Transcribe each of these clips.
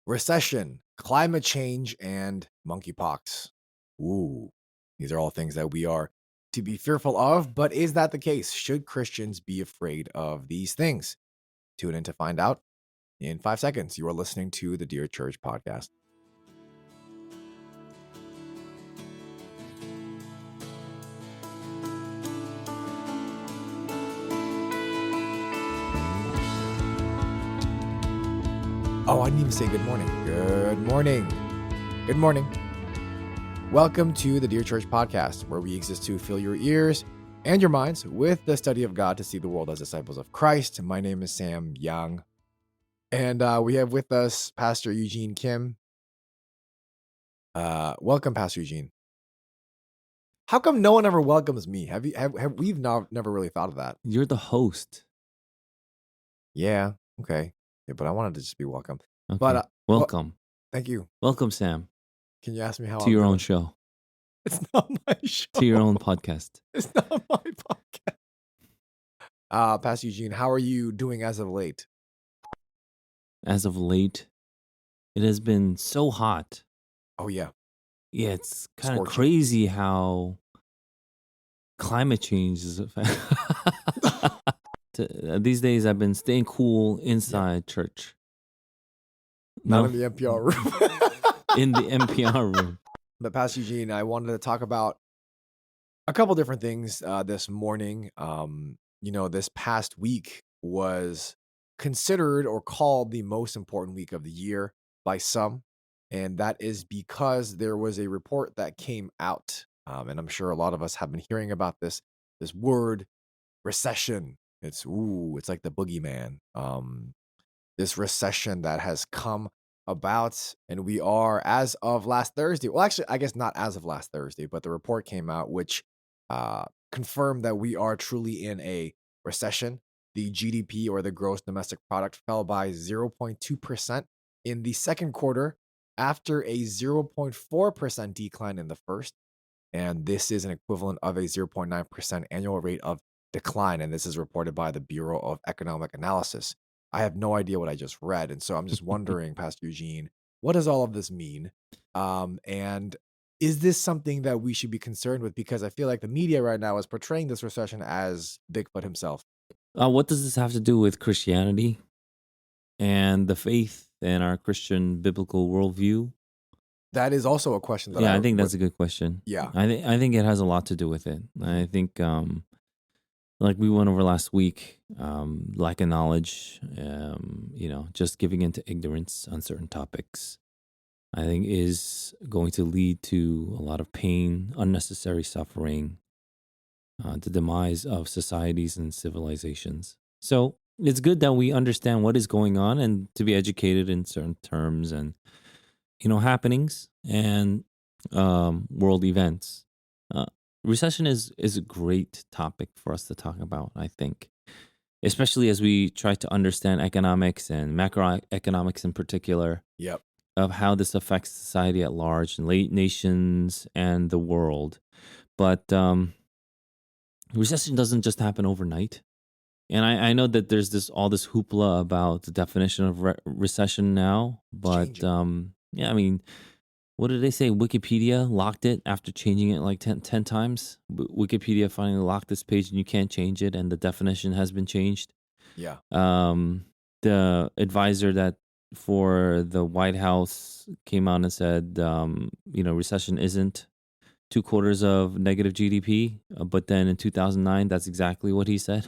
recession, climate change, and monkeypox. Ooh, these are all things that we are to be fearful of, but is that the case? Should Christians be afraid of these things? Tune in to find out in 5 seconds. You are listening to the Dear Church podcast. Oh, I didn't even say good morning. Good morning. Good morning. Welcome to the Dear Church podcast, where we exist to fill your ears and your minds with the study of God to see the world as disciples of Christ. My name is Sam Young, and we have with us Pastor Eugene Kim. Welcome, Pastor Eugene. How come no one ever welcomes me? Have we've never really thought of that? You're the host. Yeah. Okay. Yeah, but I wanted to just be welcome. Okay. But welcome. Thank you. Welcome, Sam, Can you ask me how to I'm your doing? own show, It's not my show. to your own podcast. It's not my podcast. Pastor Eugene, how are you doing as of late? As of late, it has been so hot. Oh, yeah. Yeah, it's kind of Scorching. crazy how climate change is these days I've been staying cool inside church. Not in the NPR room. In the NPR room. But Pastor Eugene, I wanted to talk about a couple different things this morning. This past week was considered or called the most important week of the year by some. And that is because there was a report that came out. And I'm sure a lot of us have been hearing about this word, recession. It's like the boogeyman. This recession that has come about, and we are, as of last Thursday, well, actually, I guess not as of last Thursday, but the report came out which confirmed that we are truly in a recession. The GDP, or the gross domestic product, fell by 0.2% in the second quarter after a 0.4% decline in the first. And this is an equivalent of a 0.9% annual rate of decline. And this is reported by the Bureau of Economic Analysis. I have no idea what I just read. And so I'm just wondering, Pastor Eugene, what does all of this mean? And is this something that we should be concerned with? Because I feel like the media right now is portraying this recession as Bigfoot himself. What does this have to do with Christianity and the faith and our Christian biblical worldview? That is also a question that I think that's a good question. Yeah. I think it has a lot to do with it. I think like we went over last week, lack of knowledge, just giving into ignorance on certain topics, I think is going to lead to a lot of pain, unnecessary suffering, the demise of societies and civilizations. So it's good that we understand what is going on and to be educated in certain terms and, happenings and world events. Recession is a great topic for us to talk about, I think, especially as we try to understand economics and macroeconomics in particular. Yep. Of how this affects society at large and nations and the world. But recession doesn't just happen overnight. And I know that there's all this hoopla about the definition of recession now. But what did they say? Wikipedia locked it after changing it like 10 times. Wikipedia finally locked this page and you can't change it. And the definition has been changed. Yeah. The advisor that for the White House came out and said, recession isn't 2 quarters of negative GDP. But then in 2009, that's exactly what he said.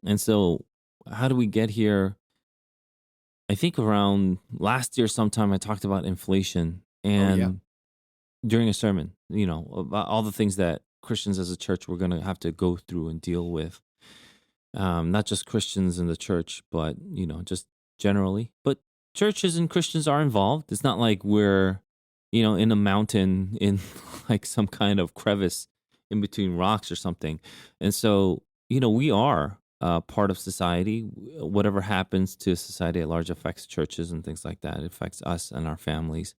And so how do we get here? I think around last year sometime I talked about inflation and during a sermon, about all the things that Christians as a church we're going to have to go through and deal with. Not just Christians in the church, but, just generally. But churches and Christians are involved. It's not like we're, in a mountain in like some kind of crevice in between rocks or something. And so, we are part of society. Whatever happens to society at large affects churches and things like that. It affects us and our families.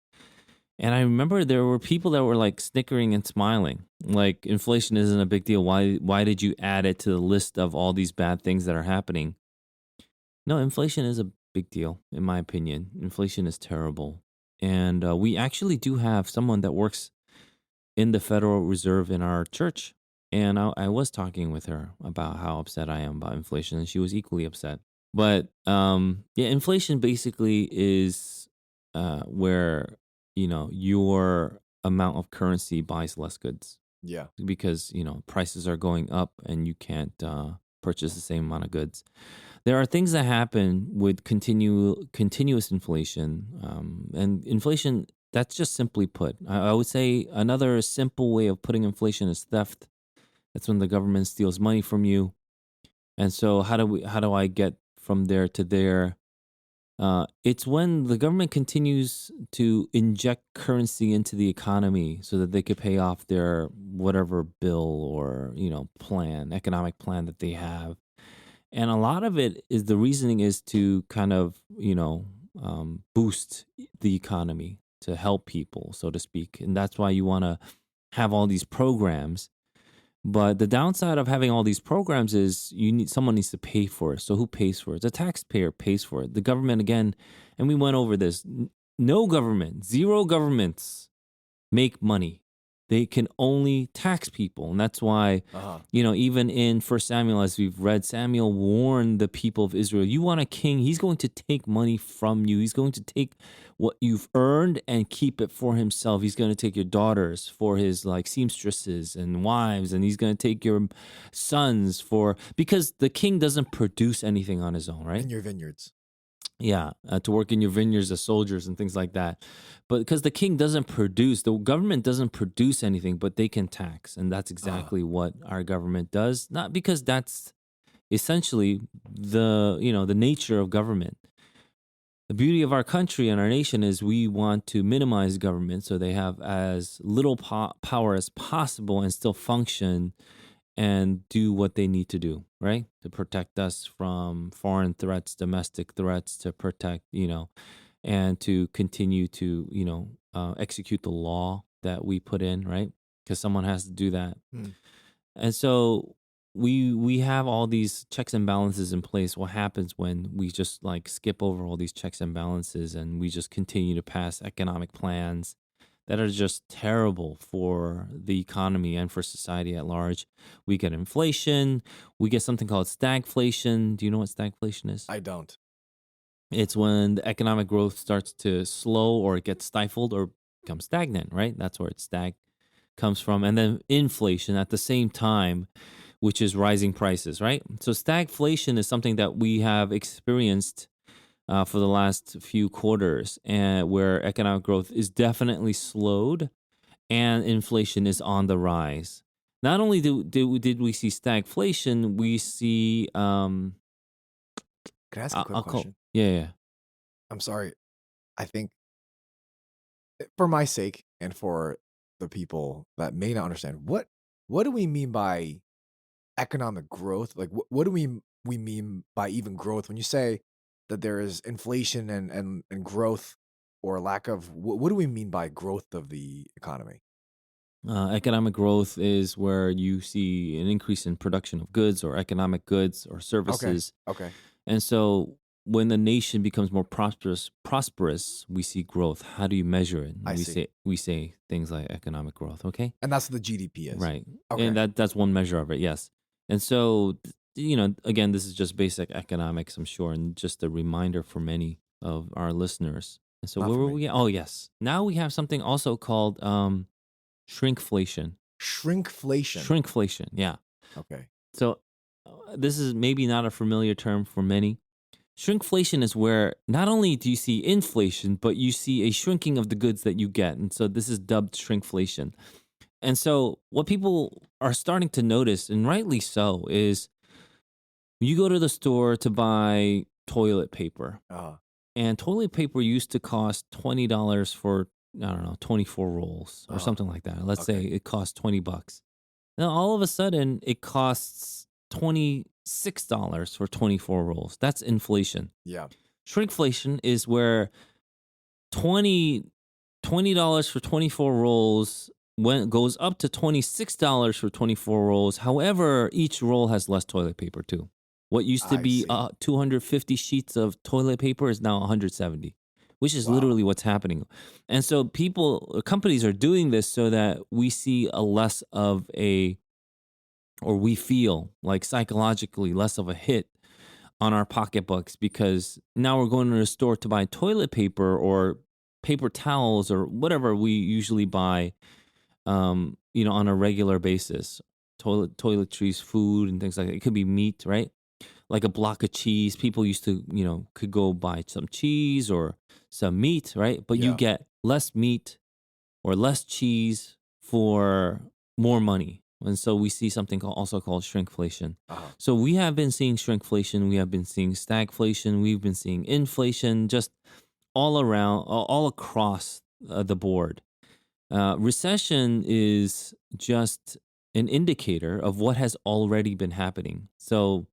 And I remember there were people that were like snickering and smiling, like inflation isn't a big deal. Why did you add it to the list of all these bad things that are happening? No, inflation is a big deal, in my opinion. Inflation is terrible. And we actually do have someone that works in the Federal Reserve in our church. And I was talking with her about how upset I am about inflation, and she was equally upset. But yeah, inflation basically is where your amount of currency buys less goods Yeah. because prices are going up and you can't purchase the same amount of goods. There are things that happen with continuous inflation, and inflation. That's just simply put. I would say another simple way of putting inflation is theft. That's when the government steals money from you. And so how do I get from there to there? It's when the government continues to inject currency into the economy so that they could pay off their whatever bill or economic plan that they have. And a lot of it is the reasoning is to kind of boost the economy to help people, so to speak, and that's why you want to have all these programs. But the downside of having all these programs is someone needs to pay for it. So who pays for it? The taxpayer pays for it. The government again, and we went over this. No government, zero governments make money. They can only tax people. And that's why, Uh-huh. even in First Samuel, as we've read, Samuel warned the people of Israel, you want a king, he's going to take money from you. He's going to take what you've earned and keep it for himself. He's going to take your daughters for his seamstresses and wives, and he's going to take your sons because the king doesn't produce anything on his own, right? In your vineyards. Yeah, to work in your vineyards as soldiers and things like that. But because the king doesn't produce, the government doesn't produce anything, but they can tax. And that's exactly what our government does. Not because that's essentially the nature of government. The beauty of our country and our nation is we want to minimize government so they have as little power as possible and still function and do what they need to do, right? To protect us from foreign threats, domestic threats, to protect, and to continue to, execute the law that we put in, right? Because someone has to do that. Mm. And so we have all these checks and balances in place. What happens when we just skip over all these checks and balances and we just continue to pass economic plans that are just terrible for the economy and for society at large? We get inflation. We get something called stagflation. Do you know what stagflation is? I don't. It's when the economic growth starts to slow or it gets stifled or becomes stagnant, right? That's where it's comes from. And then inflation at the same time, which is rising prices, right? So stagflation is something that we have experienced for the last few quarters, and where economic growth is definitely slowed and inflation is on the rise. Not only did we see stagflation, we see Can I ask a quick I'll call question? yeah. I'm sorry. I think for my sake and for the people that may not understand, what do we mean by economic growth? Like what do we mean by even growth when you say that there is inflation and growth or lack of what do we mean by growth of the economy? Economic growth is where you see an increase in production of goods or economic goods or Okay. services. Okay. And so when the nation becomes more prosperous, we see growth. How do you measure it? I see. We say things like economic growth, okay? And that's what the GDP is. Right. Okay. And that's one measure of it, yes. And so again, this is just basic economics, I'm sure, and just a reminder for many of our listeners. And so Not where for were me. we at? Oh, yes. Now we have something also called shrinkflation. Shrinkflation. Shrinkflation, yeah. Okay. So this is maybe not a familiar term for many. Shrinkflation is where not only do you see inflation, but you see a shrinking of the goods that you get. And so this is dubbed shrinkflation. And so what people are starting to notice, and rightly so, is you go to the store to buy toilet paper. Uh, And toilet paper used to cost $20 for, I don't know, 24 rolls or uh, something like that. Let's say okay. it costs $20. Now, all of a sudden, it costs $26 for 24 rolls. That's inflation. Yeah. Shrinkflation is where 20 $20 for 24 rolls goes up to $26 for 24 rolls. However, each roll has less toilet paper too. What used to I be see. 250 sheets of toilet paper is now 170, which is Wow. literally what's happening. And so companies are doing this so that we see a less of a, or we feel like psychologically less of a hit on our pocketbooks, because now we're going to the store to buy toilet paper or paper towels or whatever we usually buy, on a regular basis. Toiletries, food, and things like that. It could be meat, right? Like a block of cheese. People used to, could go buy some cheese or some meat, right? But you Yeah. get less meat or less cheese for more money. And so we see something also called shrinkflation. Uh-huh. So we have been seeing shrinkflation, we have been seeing stagflation, we've been seeing inflation, just all around, all across the board. Recession is just an indicator of what has already been happening. So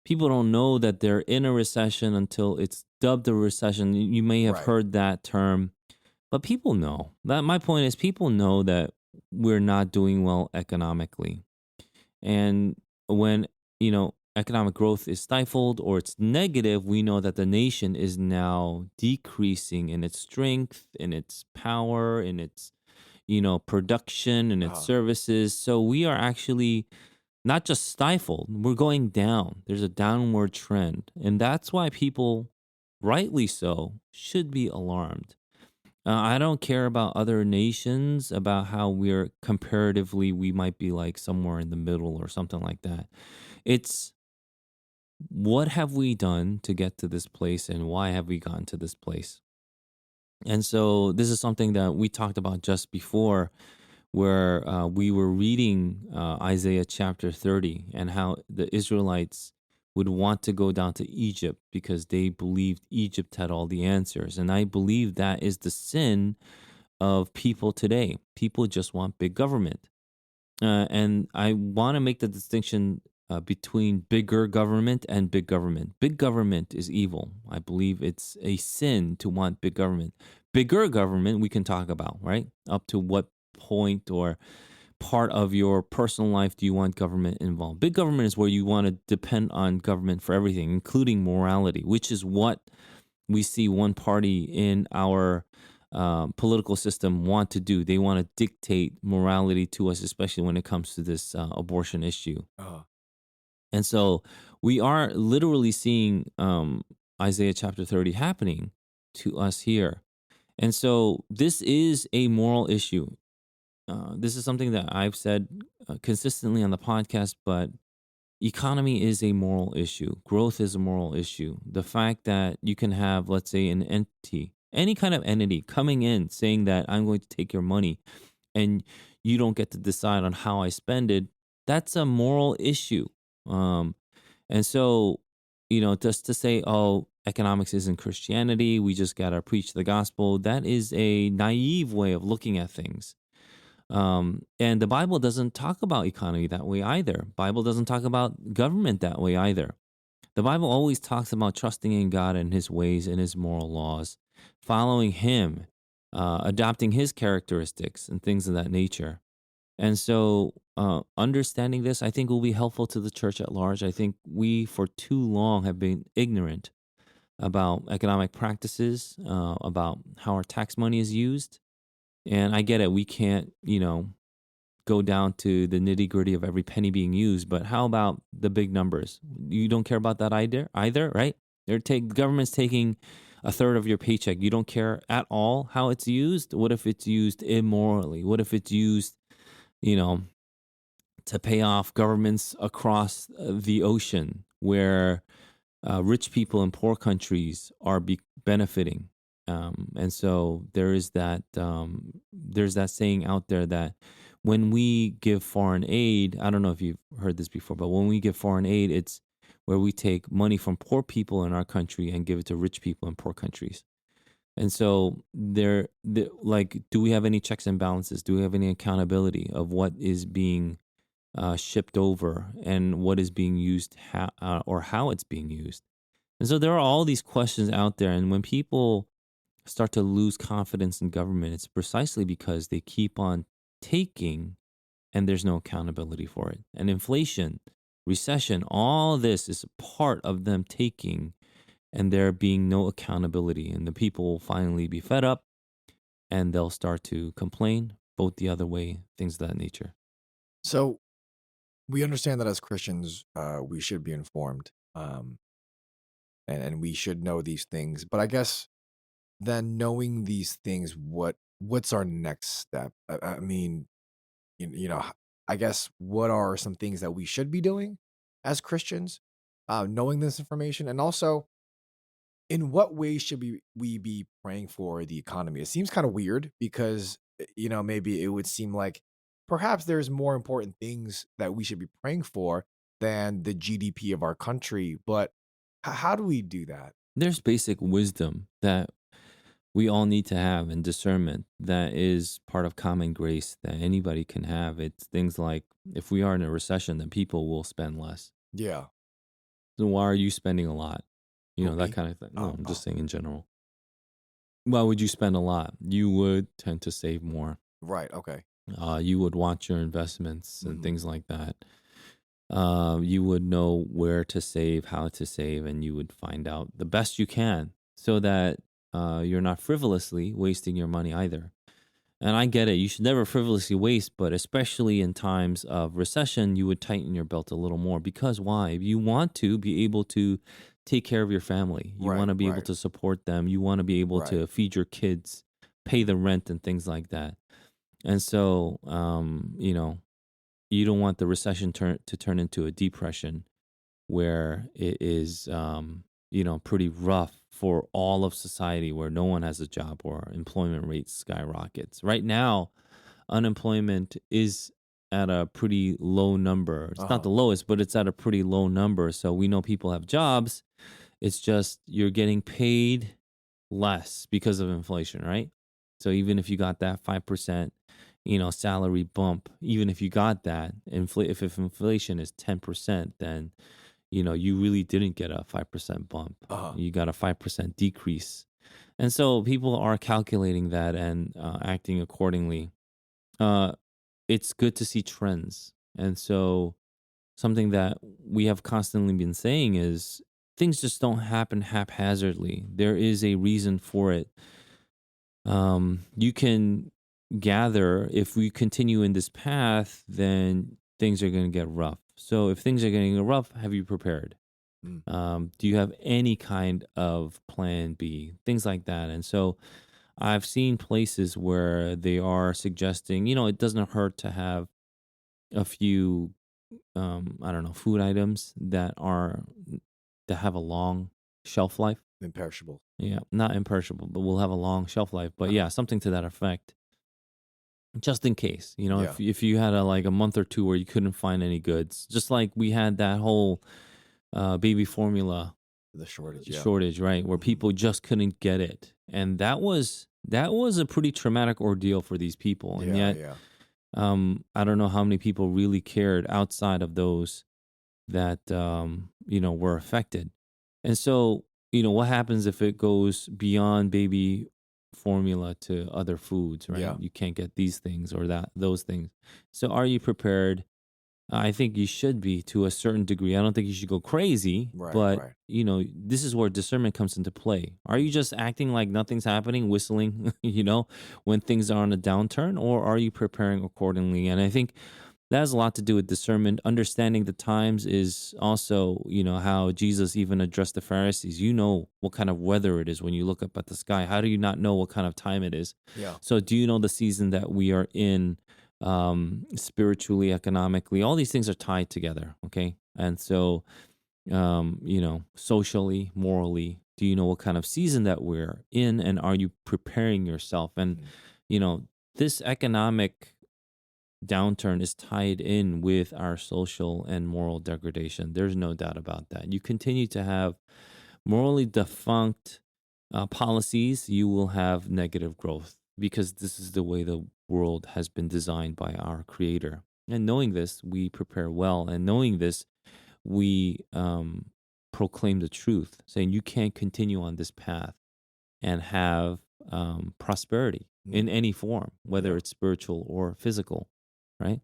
people don't know that they're in a recession until it's dubbed a recession. You may have Right. heard that term, but people know. That my point is people know that we're not doing well economically. And when, economic growth is stifled or it's negative, we know that the nation is now decreasing in its strength, in its power, in its, production and its Uh-huh. services. So we are actually not just stifled, we're going down. There's a downward trend. And that's why people, rightly so, should be alarmed. I don't care about other nations, about how we're comparatively, we might be like somewhere in the middle or something like that. It's what have we done to get to this place and why have we gotten to this place? And so this is something that we talked about just before, where we were reading Isaiah chapter 30 and how the Israelites would want to go down to Egypt because they believed Egypt had all the answers. And I believe that is the sin of people today. People just want big government. And I want to make the distinction between bigger government and big government. Big government is evil. I believe it's a sin to want big government. Bigger government, we can talk about, right? Up to what point or part of your personal life do you want government involved? Big government is where you want to depend on government for everything, including morality, which is what we see one party in our political system want to do. They want to dictate morality to us, especially when it comes to this abortion issue. Uh-huh. And so we are literally seeing Isaiah chapter 30 happening to us here. And so this is a moral issue. This is something that I've said consistently on the podcast, but economy is a moral issue. Growth is a moral issue. The fact that you can have, let's say, an entity, any kind of entity coming in saying that I'm going to take your money and you don't get to decide on how I spend it, that's a moral issue. Um, and so, just to say, oh, economics isn't Christianity, we just got to preach the gospel, that is a naive way of looking at things. And the Bible doesn't talk about economy that way either. Bible doesn't talk about government that way either. The Bible always talks about trusting in God and his ways and his moral laws, following him, adopting his characteristics and things of that nature. And so, understanding this, I think, will be helpful to the church at large. I think we, for too long, have been ignorant about economic practices, about how our tax money is used. And I get it. We can't, go down to the nitty gritty of every penny being used. But how about the big numbers? You don't care about that either, right? The government's taking a third of your paycheck. You don't care at all how it's used. What if it's used immorally? What if it's used, you know, to pay off governments across the ocean where rich people in poor countries are benefiting? And so there's that saying out there that when we give foreign aid, I don't know if you've heard this before, but when we give foreign aid, it's where we take money from poor people in our country and give it to rich people in poor countries. And so like, do we have any checks and balances? Do we have any accountability of what is being shipped over and what is being used, or how it's being used? And so there are all these questions out there. And when people start to lose confidence in government, it's precisely because they keep on taking and there's no accountability for it. And inflation, recession, all this is a part of them taking and there being no accountability. And the people will finally be fed up and they'll start to complain, vote the other way, things of that nature. So we understand that as Christians, we should be informed, and we should know these things. But I guess then knowing these things, what's our next step? I mean, I guess what are some things that we should be doing as Christians, knowing this information, and also in what ways should we be praying for the economy? It seems kind of weird because maybe it would seem like perhaps there's more important things that we should be praying for than the GDP of our country. But how do we do that? There's basic wisdom that we all need to have and discernment that is part of common grace that anybody can have. It's things like if we are in a recession, then people will spend less. Yeah. So why are you spending a lot? Who, That me? kind of thing. No, Oh, I'm just oh, saying in general. Why would you spend a lot? You would tend to save more. right. Okay. You would watch your investments and Hmm. things like that. You would know where to save, how to save, and you would find out the best you can so that you're not frivolously wasting your money either. And I get it. You should never frivolously waste, but especially in times of recession, you would tighten your belt a little more because why? You want to be able to take care of your family. You want Right. to be able Right. to support them. You want to be able Right. to feed your kids, pay the rent, and things like that. And so, you don't want the recession to turn into a depression where it is, pretty rough for all of society, where no one has a job or employment rate skyrockets. Right now, unemployment is at a pretty low number. Uh It's not huh. the lowest, but it's at a pretty low number. So we know people have jobs. It's just you're getting paid less because of inflation, right? So even if you got that 5%, salary bump, even if you got that, if inflation is 10%, then you really didn't get a 5% bump. Uh huh. You got a 5% decrease. And so people are calculating that and acting accordingly. Uh, it's good to see trends. And so something that we have constantly been saying is things just don't happen haphazardly. There is a reason for it. You can gather if we continue in this path, then things are going to get rough. So if things are getting rough, have you prepared? Mm. Do you have any kind of plan B? Things like that. And so I've seen places where they are suggesting, it doesn't hurt to have a few, I don't know, food items that have a long shelf life. Imperishable. Yeah, not imperishable, but will have a long shelf life. But Uh huh. yeah, something to that effect, just in case. Yeah. If you had a month or two where you couldn't find any goods, just like we had that whole baby formula The shortage. Yeah. shortage, right? Where Hmm. people just couldn't get it. And that was a pretty traumatic ordeal for these people. And Yeah. yet, Yeah. I don't know how many people really cared outside of those that were affected. And so, what happens if it goes beyond baby formula to other foods, right? Yeah. You can't get these things or those things. So are you prepared? I think you should be to a certain degree. I don't think you should go crazy, Right. but Right. this is where discernment comes into play. Are you just acting like nothing's happening, whistling, when things are on a downturn, or are you preparing accordingly? And I think that has a lot to do with discernment. Understanding the times is also, how Jesus even addressed the Pharisees. You know what kind of weather it is when you look up at the sky. How do you not know what kind of time it is? Yeah. So, do you know the season that we are in, spiritually, economically? All these things are tied together. Okay. And so, socially, morally, do you know what kind of season that we're in? And are you preparing yourself? And, Hmm. you know, this economic downturn is tied in with our social and moral degradation. There's no doubt about that. You continue to have morally defunct policies, you will have negative growth because this is the way the world has been designed by our creator. And knowing this, we prepare well. And knowing this, we proclaim the truth, saying you can't continue on this path and have prosperity Mm. in any form, whether Yeah. it's spiritual or physical, right?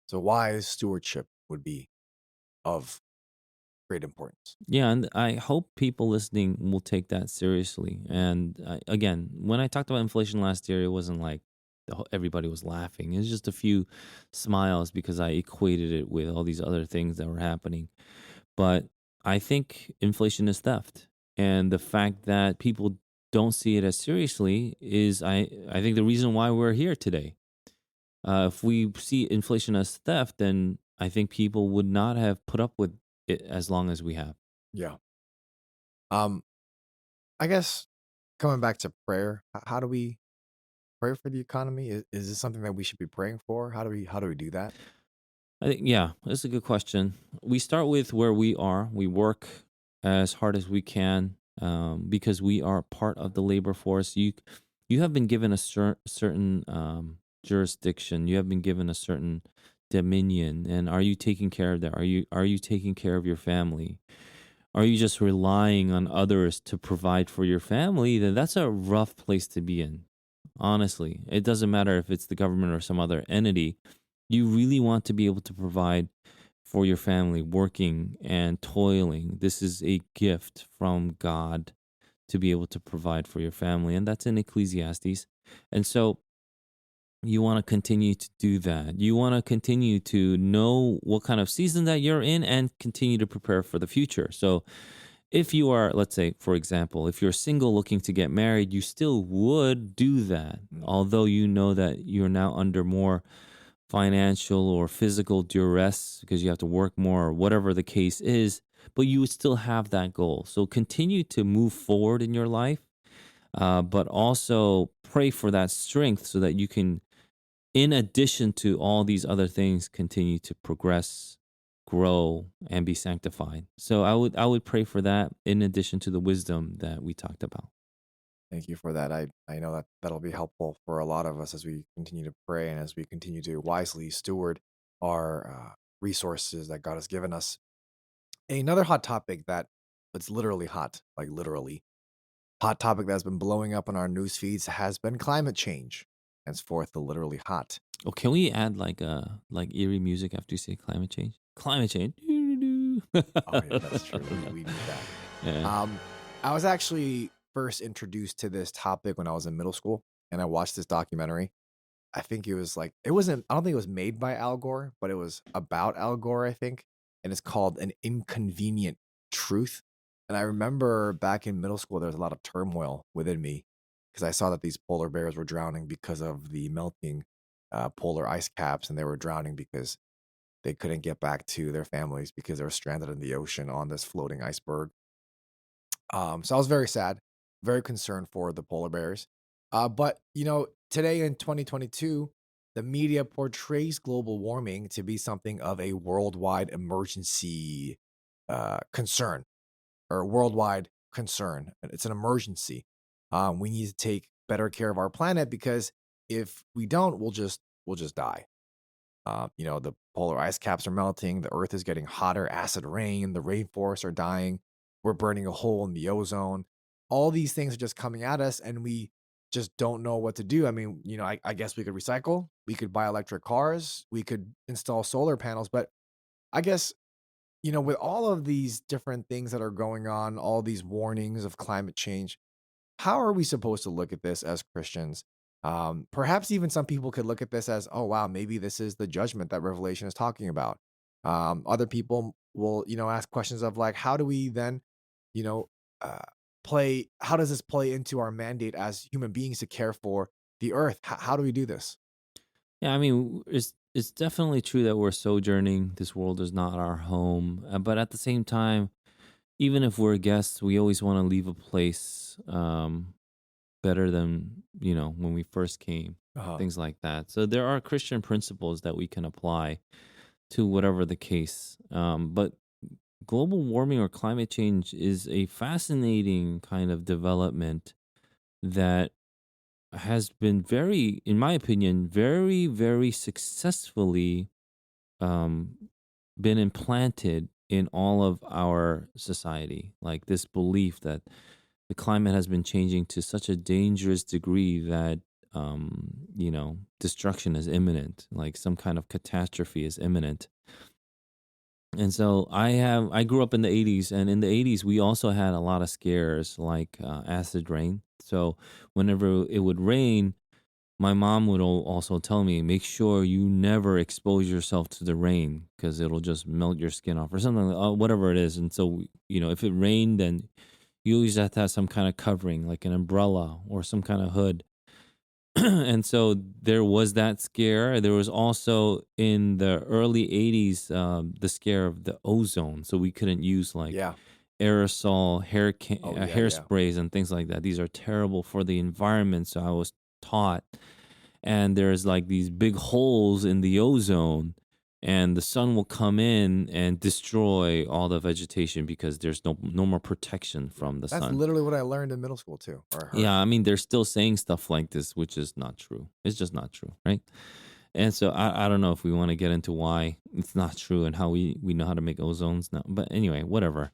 So wise stewardship would be. of great importance. Yeah, and I hope people listening will take that seriously. And again, when I talked about inflation last year, it wasn't like everybody was laughing. It was just a few smiles because I equated it with all these other things that were happening. But I think inflation is theft, and the fact that people don't see it as seriously is, I think, the reason why we're here today. If we see inflation as theft, then I think people would not have put up with it as long as we have. Yeah. Um, I guess coming back to prayer, how do we pray for the economy? Is this something that we should be praying for? How do we do that? I think, yeah, that's a good question. We start with where we are. We work as hard as we can because we are part of the labor force. You have been given a certain jurisdiction. You have been given a certain dominion, and are you taking care of that? Are you taking care of your family? Are you just relying on others to provide for your family? Then that's a rough place to be in. Honestly, it doesn't matter if it's the government or some other entity. You really want to be able to provide for your family, working and toiling. This is a gift from God to be able to provide for your family. And that's in Ecclesiastes. And so you want to continue to do that. You want to continue to know what kind of season that you're in and continue to prepare for the future. So if you are, let's say, for example, if you're single looking to get married, you still would do that, Mm, although you know that you're now under more financial or physical duress because you have to work more or whatever the case is, but you would still have that goal. So continue to move forward in your life, but also pray for that strength so that you can, in addition to all these other things, continue to progress, grow, and be sanctified. So I would pray for that in addition to the wisdom that we talked about. Thank you for that. I know that that'll be helpful for a lot of us as we continue to pray and as we continue to wisely steward our resources that God has given us. Another hot topic that it's literally hot, like literally hot topic that's been blowing up on our news feeds has been climate change. Henceforth, the literally hot. Oh, can we add like eerie music after you say climate change? Climate change. Doo-doo-doo. Oh yeah, that's true. We need that. Yeah. Um, I was actually first introduced to this topic when I was in middle school, and I watched this documentary. I think it was like it wasn't. I don't think it was made by Al Gore, but it was about Al Gore, I think, and it's called "An Inconvenient Truth." And I remember back in middle school, there was a lot of turmoil within me because I saw that these polar bears were drowning because of the melting polar ice caps, and they were drowning because they couldn't get back to their families because they were stranded in the ocean on this floating iceberg. So I was very sad, very concerned for the polar bears. But today in 2022, the media portrays global warming to be something of a worldwide emergency concern or worldwide concern. It's an emergency. We need to take better care of our planet because if we don't, we'll just die. The polar ice caps are melting, the earth is getting hotter, acid rain, the rainforests are dying, we're burning a hole in the ozone. All these things are just coming at us, and we just don't know what to do. I mean, I guess we could recycle, we could buy electric cars, we could install solar panels, but I guess, with all of these different things that are going on, all these warnings of climate change, how are we supposed to look at this as Christians? Perhaps even some people could look at this as, oh, wow, maybe this is the judgment that Revelation is talking about. Other people will, ask questions of like, how do we then, you know, uh, how does this play into our mandate as human beings to care for the earth? How do we do this? Yeah, I mean, it's definitely true that we're sojourning. This world is not our home, but at the same time, even if we're guests, we always want to leave a place better than when we first came. Uh-huh. Things like that. So there are Christian principles that we can apply to whatever the case. But global warming or climate change is a fascinating kind of development that has been very, in my opinion, very, very successfully um, been implanted in all of our society. Like this belief that the climate has been changing to such a dangerous degree that, destruction is imminent, like some kind of catastrophe is imminent. And so I grew up in the 80s, and in the 80s we also had a lot of scares like acid rain. So whenever it would rain, my mom would also tell me, make sure you never expose yourself to the rain because it'll just melt your skin off or something, whatever it is. And so, if it rained, then you always have to have some kind of covering, like an umbrella or some kind of hood. And so there was that scare. There was also in the early 80s the scare of the ozone. So we couldn't use like Yeah. aerosol Oh, yeah, yeah. hairsprays and things like that. These are terrible for the environment. So I was taught, and there's like these big holes in the ozone, and the sun will come in and destroy all the vegetation because there's no more protection from the That's sun. literally what I learned in middle school too, or Yeah, heard. I mean, they're still saying stuff like this, which is not true. It's just not true, right? And so I don't know if we want to get into why it's not true and how we know how to make ozones now. But anyway, whatever.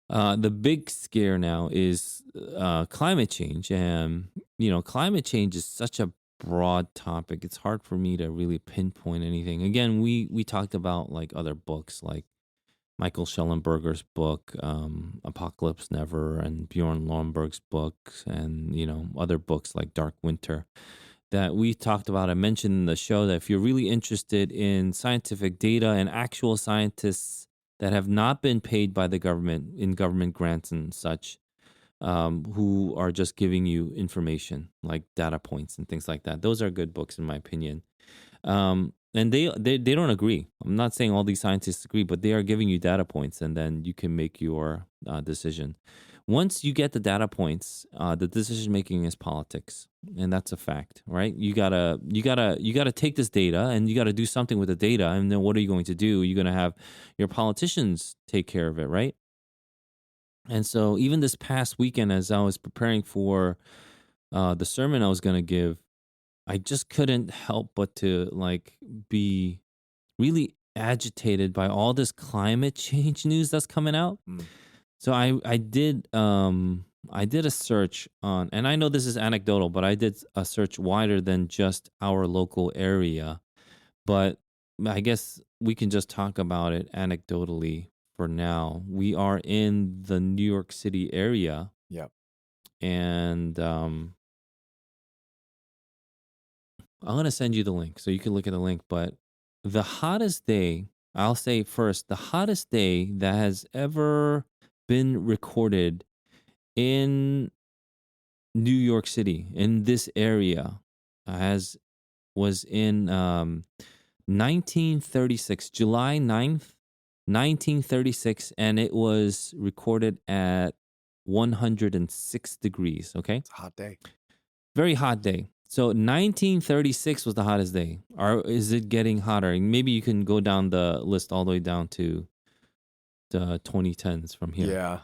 The big scare now is climate change, and climate change is such a broad topic. It's hard for me to really pinpoint anything. Again, we talked about like other books, like Michael Schellenberger's book, Apocalypse Never, and Bjorn Lomborg's books, and other books like Dark Winter that we talked about. I mentioned in the show that if you're really interested in scientific data and actual scientists that have not been paid by the government in government grants and such, who are just giving you information like data points and things like that, those are good books in my opinion. And they don't agree. I'm not saying all these scientists agree, but they are giving you data points, and then you can make your decision. Once you get the data points, the decision making is politics, and that's a fact, right? You gotta take this data, and you gotta do something with the data. And then what are you going to do? You're gonna have your politicians take care of it, right? And so even this past weekend, as I was preparing for the sermon I was gonna give, I just couldn't help but to like be really agitated by all this climate change news that's coming out. Mm. So I did a search on, and I know this is anecdotal, but I did a search wider than just our local area. But I guess we can just talk about it anecdotally for now. We are in the New York City area, Yep. and I'm gonna send you the link so you can look at the link. But the hottest day, I'll say first, the hottest day that has ever been recorded in New York City in this area has was in 1936, July 9th, 1936, and it was recorded at 106 degrees. Okay. It's a hot day. Very hot day. So 1936 was the hottest day. Or is it getting hotter? And maybe you can go down the list all the way down to the 2010s from here. Yeah.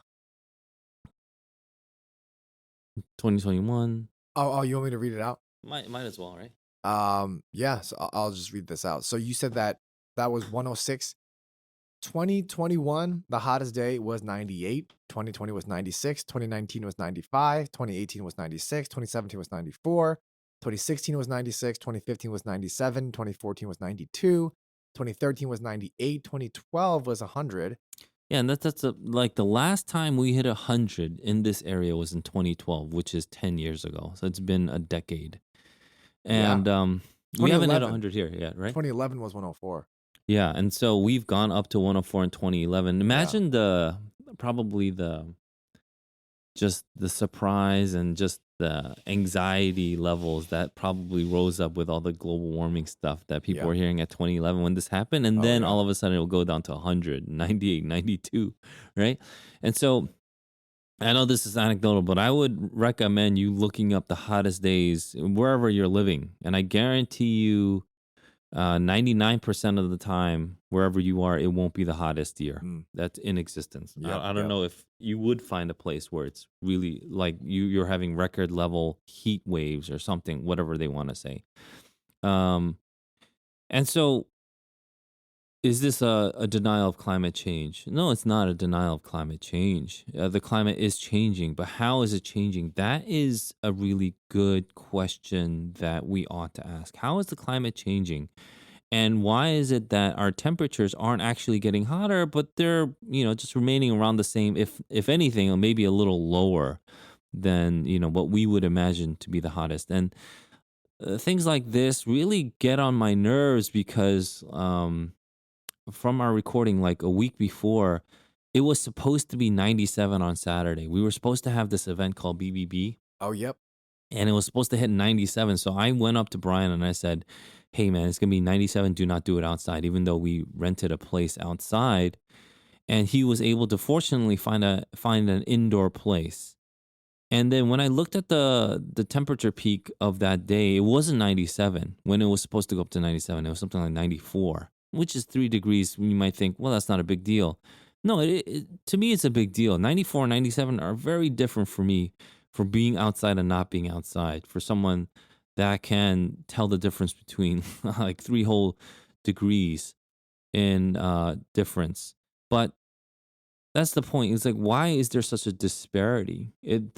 2021. Oh, you want me to read it out? Might as well, right? Yeah, so I'll just read this out. So you said that was 106. 2021, the hottest day was 98. 2020 was 96. 2019 was 95. 2018 was 96. 2017 was 94. 2016 was 96. 2015 was 97. 2014 was 92. 2013 was 98. 2012 was 100. Yeah, and like the last time we hit 100 in this area was in 2012, which is 10 years ago. So it's been a decade. Yeah. And we haven't hit 2011. 100 here yet, right? 2011 was 104. Yeah, and so we've gone up to 104 in 2011. Yeah. Imagine probably just the surprise and just the anxiety levels that probably rose up with all the global warming stuff that people Yeah. were hearing at 2011 when this happened. And Oh, then yeah. all of a sudden it'll go down to 100, 98, 92, right? And so I know this is anecdotal, but I would recommend you looking up the hottest days wherever you're living. And I guarantee you 99% of the time, wherever you are, it won't be the hottest year Mm. that's in existence. Yep. I don't Yep. know if you would find a place where it's really like you're having record level heat waves or something, whatever they want to say. Um, and so is this a denial of climate change? No, it's not a denial of climate change. The climate is changing, but how is it changing? That is a really good question that we ought to ask. How is the climate changing? And why is it that our temperatures aren't actually getting hotter, but they're, just remaining around the same, if anything, or maybe a little lower than, what we would imagine to be the hottest. And things like this really get on my nerves because from our recording like a week before, it was supposed to be 97 on Saturday. We were supposed to have this event called BBB, Oh, yep. and it was supposed to hit 97. So I went up to Brian and I said, "Hey man, it's going to be 97. Do not do it outside," even though we rented a place outside. And he was able to fortunately find an indoor place. And then when I looked at the temperature peak of that day, it wasn't 97 when it was supposed to go up to 97. It was something like 94, which is 3 degrees. You might think, well, that's not a big deal. No, to me, it's a big deal. 94 and 97 are very different for me for being outside and not being outside. For someone that can tell the difference between like 3 whole degrees in difference. But that's the point. It's like, why is there such a disparity?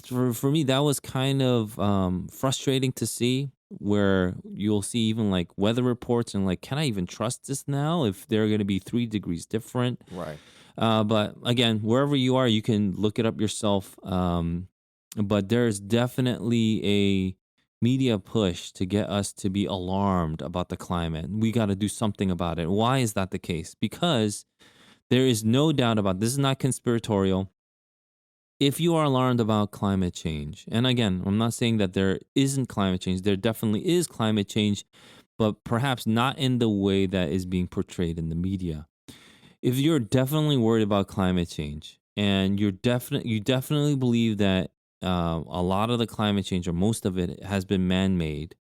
For me, that was kind of frustrating to see. Where you'll see even like weather reports and like, can I even trust this now if they're going to be 3 degrees different? Right. But again, wherever you are, you can look it up yourself. But there's definitely a media push to get us to be alarmed about the climate. We got to do something about it. Why is that the case? Because there is no doubt about this is not conspiratorial. If you are alarmed about climate change, and again, I'm not saying that there isn't climate change, there definitely is climate change, but perhaps not in the way that is being portrayed in the media. If you're definitely worried about climate change and you definitely believe that a lot of the climate change or most of it has been man-made,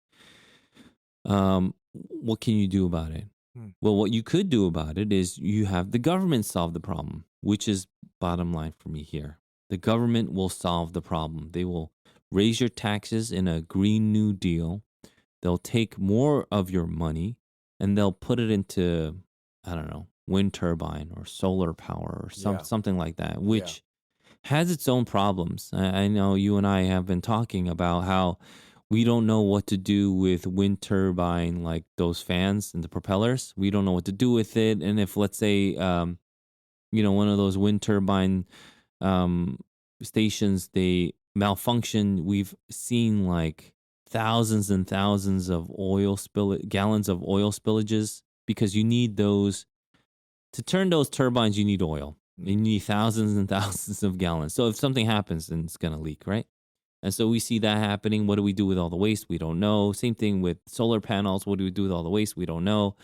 what can you do about it? Hmm. Well, what you could do about it is you have the government solve the problem, which is bottom line for me here. The government will solve the problem. They will raise your taxes in a Green New Deal. They'll take more of your money and they'll put it into, I don't know, wind turbine or solar power or Yeah. something like that, Yeah. which has its own problems. I know you and I have been talking about how we don't know what to do with wind turbine, like those fans and the propellers. We don't know what to do with it. And if, let's say, one of those wind turbine um, stations, they malfunction, we've seen like thousands and thousands of gallons of oil spillages because you need those to turn those turbines, you need oil. You need thousands and thousands of gallons. So if something happens, then it's going to leak, right? And so we see that happening. What do we do with all the waste? We don't know. Same thing with solar panels. What do we do with all the waste? We don't know.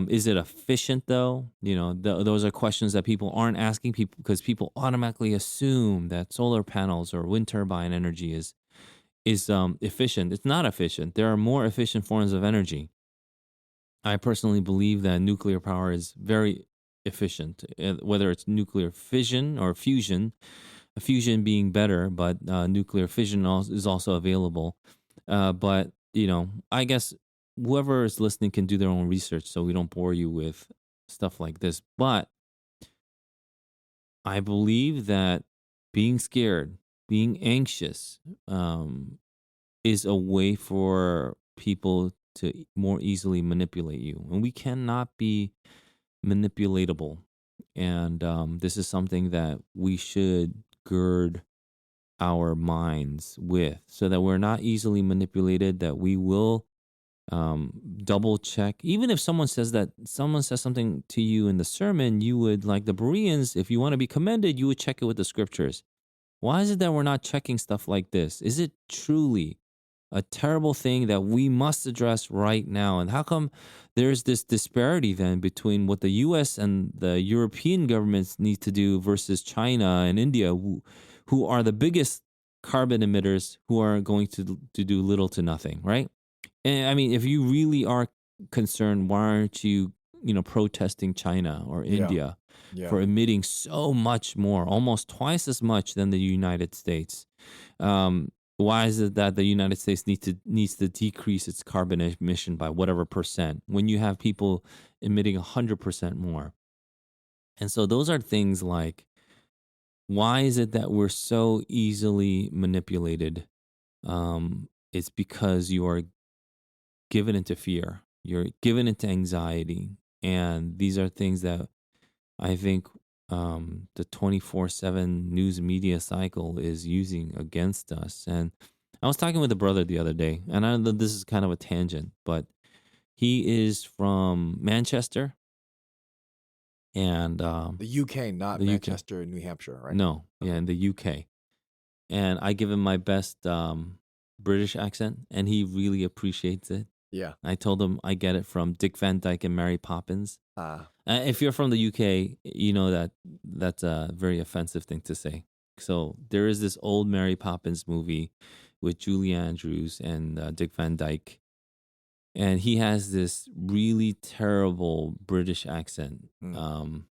Is it efficient though? Those are questions that people aren't asking people because people automatically assume that solar panels or wind turbine energy is efficient. It's not efficient. There are more efficient forms of energy. I personally believe that nuclear power is very efficient, whether it's nuclear fission or fusion, fusion being better, but nuclear fission is also available. But, I guess whoever is listening can do their own research so we don't bore you with stuff like this. But I believe that being scared, being anxious, is a way for people to more easily manipulate you. And we cannot be manipulatable. And this is something that we should gird our minds with so that we're not easily manipulated, that we will double check. Even if someone says something to you in the sermon, you would, like the Bereans, if you want to be commended, you would check it with the scriptures. Why is it that we're not checking stuff like this? Is it truly a terrible thing that we must address right now? And how come there's this disparity then between what the US and the European governments need to do versus China and India, who are the biggest carbon emitters, who are going to do little to nothing, right? And I mean, if you really are concerned, why aren't you, protesting China or Yeah. India Yeah. for emitting so much more, almost twice as much than the United States? Why is it that the United States needs to decrease its carbon emission by whatever percent when you have people emitting 100% more? And so those are things like, why is it that we're so easily manipulated? It's because you are given into fear. You're given into anxiety, and these are things that I think the 24/7 news media cycle is using against us. And I was talking with a brother the other day, and I know this is kind of a tangent, but he is from Manchester and The UK, not the UK. Manchester, New Hampshire, right? No, yeah, Okay. in the UK. And I give him my best British accent, and he really appreciates it. Yeah. I told him I get it from Dick Van Dyke and Mary Poppins. Ah, If you're from the UK, you know that that's a very offensive thing to say. So there is this old Mary Poppins movie with Julie Andrews and Dick Van Dyke, and he has this really terrible British accent. mm,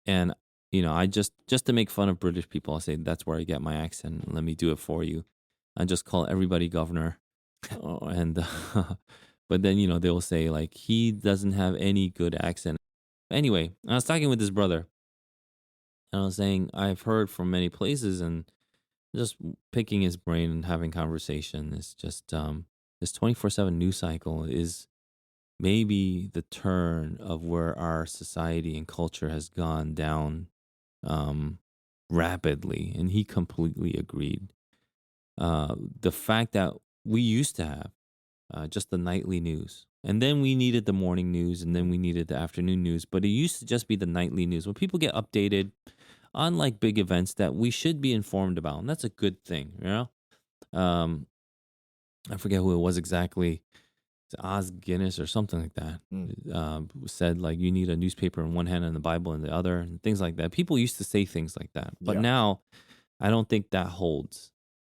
And I just to make fun of British people, I'll say that's where I get my accent. Let me do it for you. I just call everybody governor, and but then they will say like he doesn't have any good accent. Anyway, I was talking with this brother, and I was saying I've heard from many places, and just picking his brain and having conversation is just this 24/7 news cycle is maybe the turn of where our society and culture has gone down um, rapidly, and he completely agreed. The fact that we used to have just the nightly news, and then we needed the morning news, and then we needed the afternoon news, but it used to just be the nightly news where people get updated on like big events that we should be informed about, and that's a good thing. Um, I forget who it was exactly. Oz Guinness or something like that. mm, Said like you need a newspaper in one hand and the Bible in the other, and things like that. People used to say things like that, but yeah. now I don't think that holds.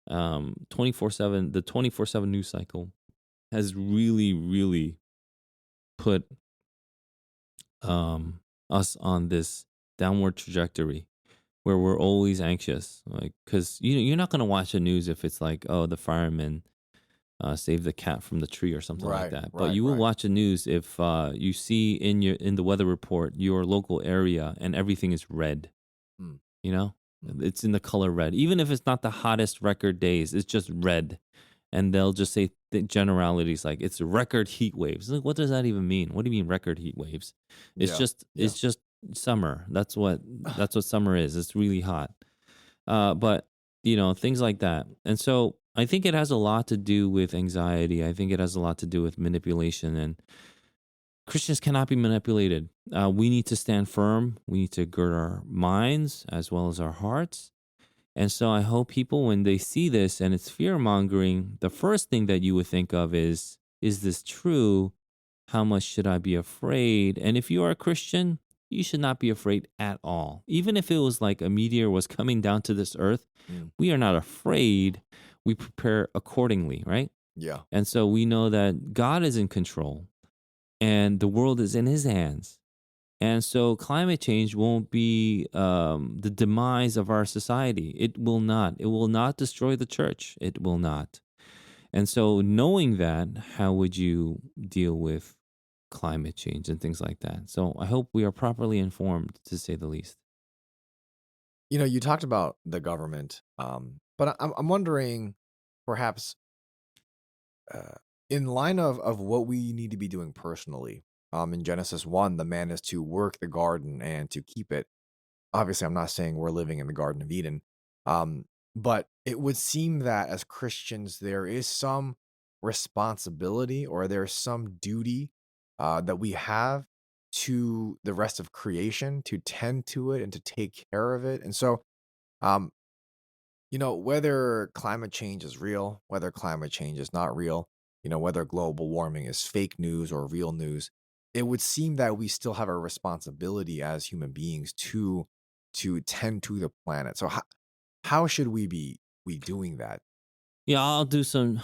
24/7, the 24/7 news cycle has really, really put us on this downward trajectory where we're always anxious, like because you're not gonna watch the news if it's like, oh, the firemen save the cat from the tree or something like Right, that. But right, you will right. watch the news if you see in the weather report your local area and everything is red. Mm, You know, mm, it's in the color red. Even if it's not the hottest record days, it's just red, and they'll just say generalities like it's record heat waves. Like, what does that even mean? What do you mean record heat waves? It's yeah, just yeah. it's just summer. That's what summer is. It's really hot. But things like that. And so I think it has a lot to do with anxiety. I think it has a lot to do with manipulation, and Christians cannot be manipulated. We need to stand firm. We need to gird our minds as well as our hearts. And so I hope people, when they see this and it's fear mongering, the first thing that you would think of is this true? How much should I be afraid? And if you are a Christian, you should not be afraid at all. Even if it was like a meteor was coming down to this earth, Mm, we are not afraid. We prepare accordingly, right? yeah. And so we know that God is in control and the world is in his hands. And so climate change won't be the demise of our society. It will not. It will not destroy the church. It will not. And so knowing that, how would you deal with climate change and things like that? So I hope we are properly informed, to say the least. You talked about the government, but I'm wondering, perhaps, uh, in line of what we need to be doing personally. In Genesis 1, the man is to work the garden and to keep it. Obviously, I'm not saying we're living in the Garden of Eden, um, but it would seem that as Christians, there is some responsibility or there's some duty that we have to the rest of creation to tend to it and to take care of it. And so, um, whether climate change is real, whether climate change is not real, whether global warming is fake news or real news, it would seem that we still have a responsibility as human beings to tend to the planet. So how should we doing that? Yeah, I'll do some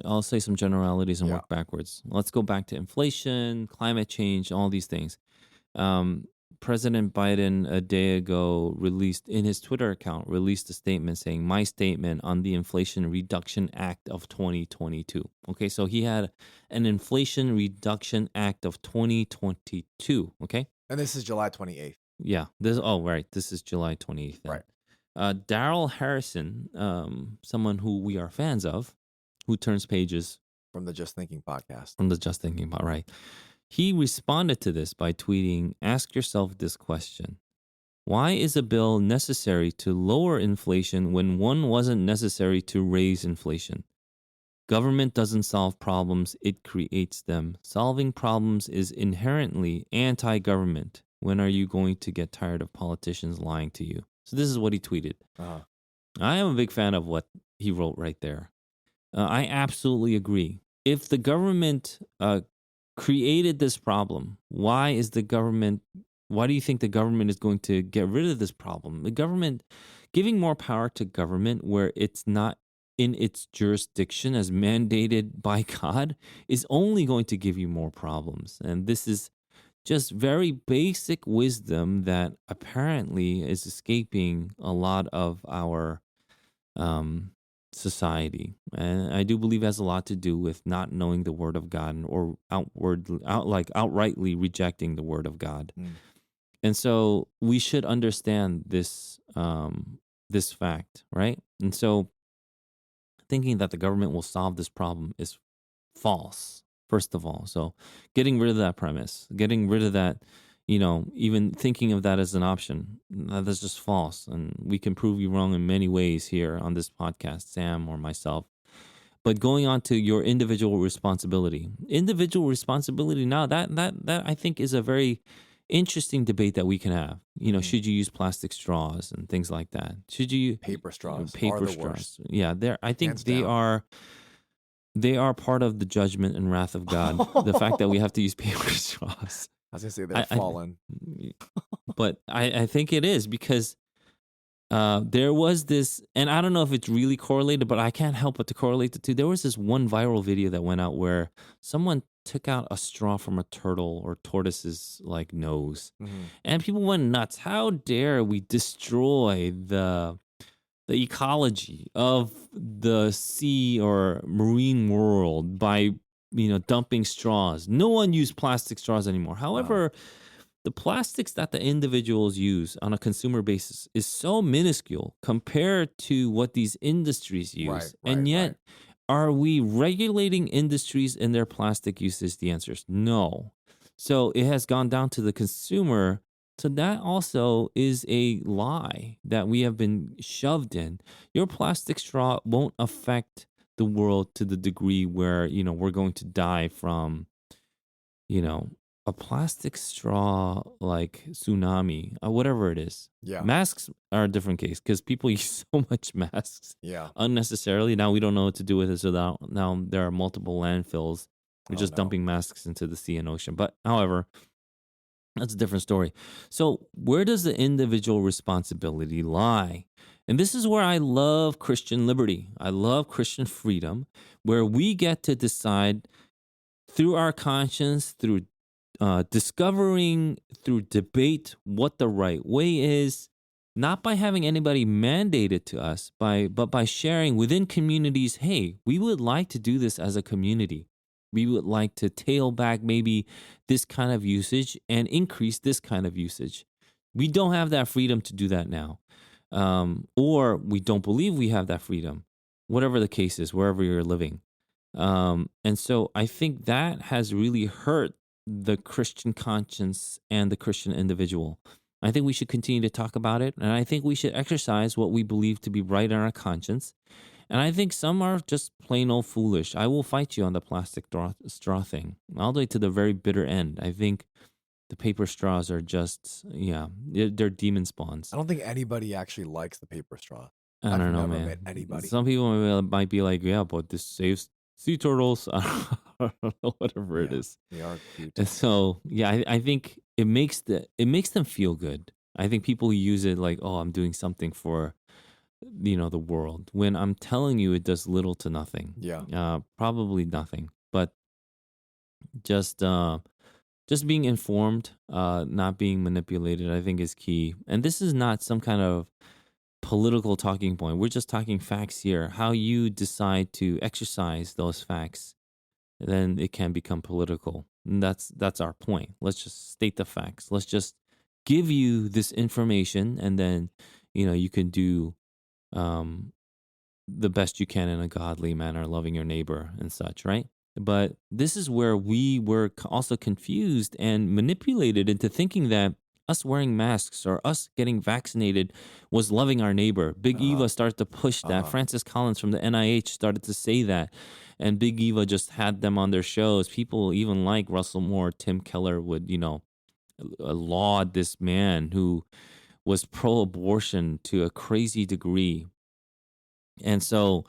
I'll say some generalities and Yeah. work backwards. Let's go back to inflation, climate change, all these things. Um, President Biden a day ago released in his Twitter account released a statement saying my statement on the Inflation Reduction Act of 2022. Okay, so he had an Inflation Reduction Act of 2022. Okay, And this is July 28th. yeah, this oh right, this is July 28th then. Right. Daryl Harrison, someone who we are fans of, who turns pages from the Just Thinking podcast. from the Just Thinking about, right? He responded to this by tweeting, "Ask yourself this question. Why is a bill necessary to lower inflation when one wasn't necessary to raise inflation? Government doesn't solve problems, it creates them. Solving problems is inherently anti government. When are you going to get tired of politicians lying to you?" So, this is what he tweeted. Uh-huh. I am a big fan of what he wrote right there. I absolutely agree. If the government created this problem, why do you think the government is going to get rid of this problem? The government, giving more power to government where it's not in its jurisdiction as mandated by God, is only going to give you more problems. And this is just very basic wisdom that apparently is escaping a lot of our um, society, and I do believe it has a lot to do with not knowing the Word of God, or outrightly rejecting the Word of God. Mm. And so we should understand this fact, right? And so thinking that the government will solve this problem is false, first of all. So getting rid of that premise, getting rid of that, even thinking of that as an option, that's just false. And we can prove you wrong in many ways here on this podcast, Sam or myself. But going on to your individual responsibility, now that I think is a very interesting debate that we can have. Should you use plastic straws and things like that? Should you Paper straws are paper the straws? worst. Yeah, I think Hands down. they are part of the judgment and wrath of God. The fact that we have to use paper straws. I was gonna say I, they're I fallen. but I think it is because there was this, and I don't know if it's really correlated, but I can't help but to correlate the two. There was this one viral video that went out where someone took out a straw from a turtle or tortoise's like nose, Mhm. and people went nuts. How dare we destroy the ecology of the sea or marine world by dumping straws? No one used plastic straws anymore. However, the plastics that the individuals use on a consumer basis is so minuscule compared to what these industries use. Right, And right. yet, are we regulating industries and their plastic usage? The answer is no. So it has gone down to the consumer. So that also is a lie that we have been shoved in. Your plastic straw won't affect the world to the degree where, we're going to die from, you know, a plastic straw like tsunami, whatever it is. Yeah. Masks are a different case because people use so much masks Yeah. unnecessarily. Now we don't know what to do with it. So now there are multiple landfills. We're Oh, just no. dumping masks into the sea and ocean. But however, that's a different story. So where does the individual responsibility lie? And this is where I love Christian liberty. I love Christian freedom, where we get to decide through our conscience, through discovering, through debate, what the right way is, not by having anybody mandate it to us, but by sharing within communities. Hey, we would like to do this as a community. We would like to tail back maybe this kind of usage and increase this kind of usage. We don't have that freedom to do that now, or we don't believe we have that freedom. Whatever the case is, wherever you're living. And so I think that has really hurt the Christian conscience and the Christian individual. I think we should continue to talk about it. And I think we should exercise what we believe to be right in our conscience. And I think some are just plain old foolish. I will fight you on the plastic straw thing all the way to the very bitter end. I think the paper straws are just, they're demon spawns. I don't think anybody actually likes the paper straw. I I've don't know, never man. met anybody. Some people might be like, yeah, but this saves sea turtles. I don't know, whatever it Yeah, is. they are cute. And so, yeah, I think it makes them feel good. I think people use it like, oh, I'm doing something for, the world. When I'm telling you, it does little to nothing. Yeah. Probably nothing. But just being informed, not being manipulated, I think is key. And this is not some kind of political talking point. We're just talking facts here. How you decide to exercise those facts, then it can become political. And that's our point. Let's just state the facts. Let's just give you this information, and then you can do the best you can in a godly manner, loving your neighbor and such, right? But this is where we were also confused and manipulated into thinking that us wearing masks or us getting vaccinated was loving our neighbor. Big Uh-huh. Eva started to push that. Uh-huh. Francis Collins from the NIH started to say that. And Big Eva just had them on their shows. People even like Russell Moore, Tim Keller would, laud this man who was pro abortion to a crazy degree. And so